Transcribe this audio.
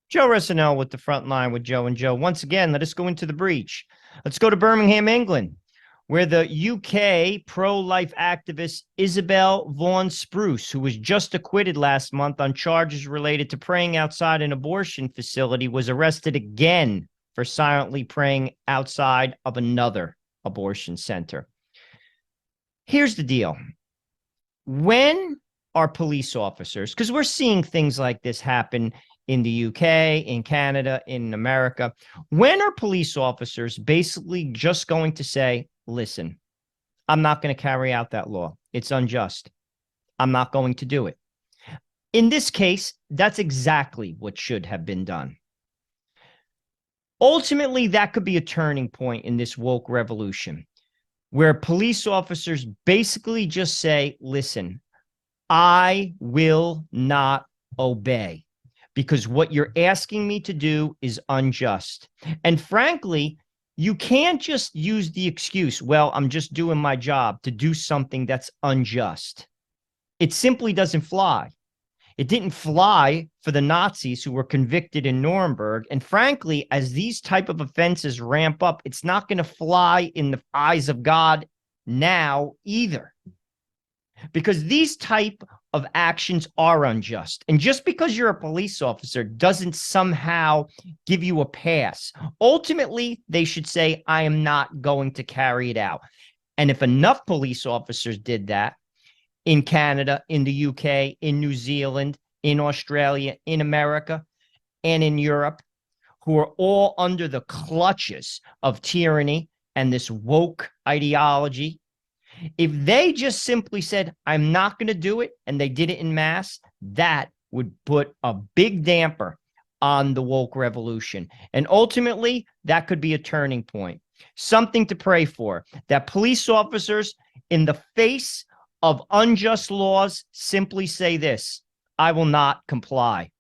Joe Ressinell with the front line with Joe and Joe. Once again, let us go into the breach. Let's go to Birmingham, England, where the UK pro-life activist Isabel Vaughan Spruce, who was just acquitted last month on charges related to praying outside an abortion facility, was arrested again for silently praying outside of another abortion center. Here's the deal. When are police officers, because we're seeing things like this happen in the UK, in Canada, in America, when are police officers basically just going to say, listen, I'm not going to carry out that law. It's unjust. I'm not going to do it. In this case, that's exactly what should have been done. Ultimately, that could be a turning point in this woke revolution, where police officers basically just say, listen, I will not obey because what you're asking me to do is unjust. And frankly, you can't just use the excuse, well, I'm just doing my job, to do something that's unjust. It simply doesn't fly. It didn't fly for the Nazis who were convicted in Nuremberg. And frankly, as these type of offenses ramp up, it's not going to fly in the eyes of God now either, because these type of actions are unjust. And just because you're a police officer doesn't somehow give you a pass. Ultimately, they should say, I am not going to carry it out. And if enough police officers did that in Canada, in the UK, in New Zealand, in Australia, in America, and in Europe, who are all under the clutches of tyranny and this woke ideology, if they just simply said, I'm not going to do it, and they did it in mass, that would put a big damper on the woke revolution. And ultimately, that could be a turning point. Something to pray for, that police officers, in the face of unjust laws, simply say this, I will not comply.